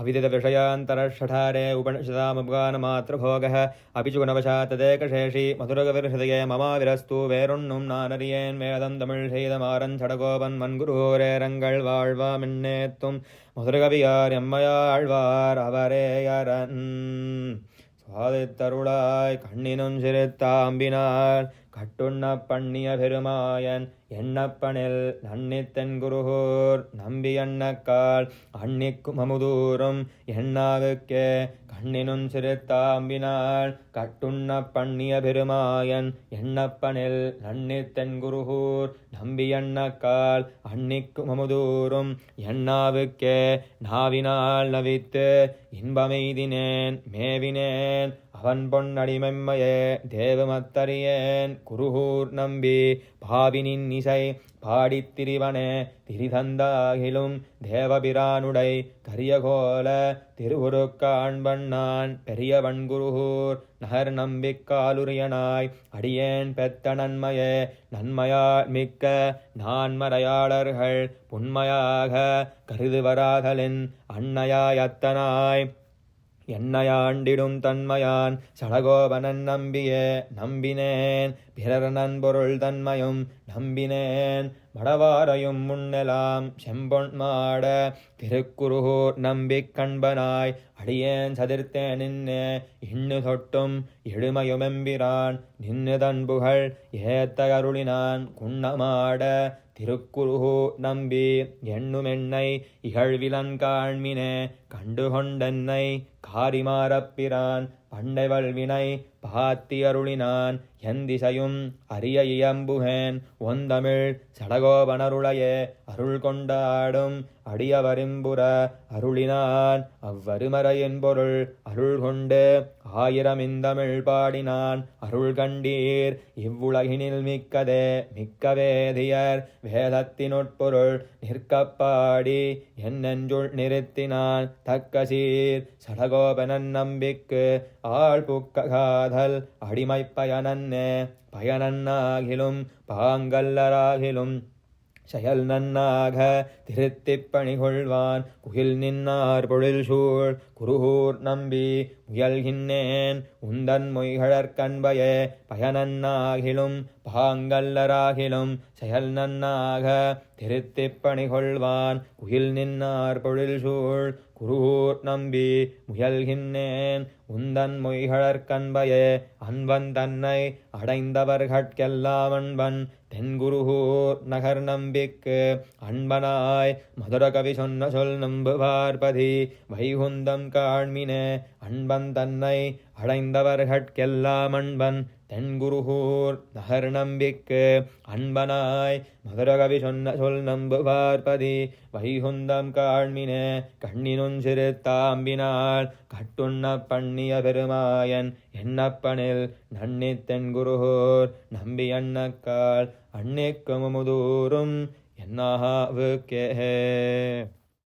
अविदितविषयान्तरषठारे उपनिषदामुपगानमात्रभोगः अपि च गुणवशात् तदेकशेषी मधुरकविहृदये ममाविरस्तु வேறொன்னும் நானறியேன் வேதம் தமிழ் செய்தமாறன் சடகோபன் மண்குருவோரேரங்கள் வாழ்வா மின்னேத்தும் மதுரகவியார் எம்மையாழ்வார் அவரேயரன் சுவாதித்தருளாய் கண்ணினும் சிறுத்தாம்பினார் கட்டுண்ண பண்ணிய பெருமாயன் எண்ணப்பனில் நன்னித்தென் குருகூர் நம்பி எண்ணக்கால் அன்னிக்கும் அமுதூரும் எண்ணாவுக்கே கண்ணினும் சிறுத்தாம்பினாள் கட்டுண்ண பண்ணிய பெருமாயன் எண்ணப்பனில் நன்னித்தென் குருகூர் நம்பி எண்ணக்கால் அன்னிக்கும் அமுதூரும் எண்ணாவுக்கே நாவினால் நவித்து இன்பமெய்தினேன் மேவினேன் அவன் பொன்னடிமெம்மையே தேவமத்தறியேன் குருகூர் நம்பி பாவினின் இசை பாடித்திரிவனே திரிதந்தாகிலும் தேவபிரானுடை கரியகோல திருவுருக்காண்பண்ணான் பெரியவன் குருகூர் நகர் நம்பிக்காலுரியனாய் அடியேன் பெத்த நன்மையே நன்மையால் மிக்க நான்மறையாளர்கள் புன்மையாக கருதுவராதலின் அன்னையாயத்தனாய் என்னையாண்டிடும் தன்மையான் சடகோபனன் நம்பியே நம்பினேன் பிறர் நன்பொருள் தன்மையும் நம்பினேன் மடவாரையும் முன்னெலாம் செம்பொன் மாட திருக்குருகூர் நம்பிக் கண்பனாய் அடியேன் சதிர்த்தேன் நின்னே இன்னு தொட்டும் எழுமையுமெம்பிரான் நின்னு தன்புகள் ஏத்த அருளினான் குன்னமாட திருக்குருகூர் நம்பி எண்ணுமென்னை இகழ்விலன்காண்மினே கண்டுகொண்டென்னை காரிமாறப்பிரான் பண்டைவள் வினை பாத்தி அருளினான் என் திசையும் அரிய இயம்புகேன் ஒந்தமிழ் சடகோபனருளையே அருள் கொண்டாடும் அடியவரிம்புற அருளினான் அவ்வருமறையின் பொருள் அருள் கொண்டு ஆயிரம் இந்தமிழ் பாடினான் அருள் கண்டீர் இவ்வுலகினில் மிக்கதே மிக்க வேதியர் வேதத்தினுட்பொருள் நிற்கப்பாடி என் நெஞ்சுள் நிறுத்தினான் தக்க சீர் சடகோபனன் நம்பிக்கு ஆள் புக்ககாதல் அடிமைப்பயனன்னே பயனன்னாகிலும் பாங்கல்லராகிலும் செயல் நன்னாக திருத்திப் பணிகொள்வான் குகில் நின்னார் பொழில் சூழ் குருகூர் நம்பி முயல்கின்னேன் உந்தன் மொய்கழற்கண்பயே பயனன்னாகிலும் பாங்கல்லராகிலும் செயல் நன்னாக திருத்திப் பணிகொள்வான் குகில் நின்னார் பொழில் சூழ் குருகூர் நம்பி முயல்கின்னேன் உந்தன் மொய்கழற்கண்பயே அன்பன் தன்னை அடைந்தவர்கட்கெல்லாம் அன்பன் தென்குருகூர் நகர் நம்பிக்கு அன்பனாய் மதுர கவி சொன்ன சொல் நம்புவார்பதி வைகுந்தம் காண்மினே அன்பன் தன்னை அடைந்தவர்கட்கெல்லாம் அன்பன் தென்குருகூர் நகர் நம்பிக்கு அன்பனாய் மதுரகவி சொன்ன சொல் நம்புவார்பதி வைகுந்தம் காண்மினே கண்ணினும் சிறுத்தாம்பினாள் கட்டுண்ண பண்ணிய பெருமாயன் எண்ணப்பனில் நன்னித்தென் குருகூர் நம்பி அண்ணக்கால் அன்னிக்கும் அமுதூரும் என்னாவுக்கே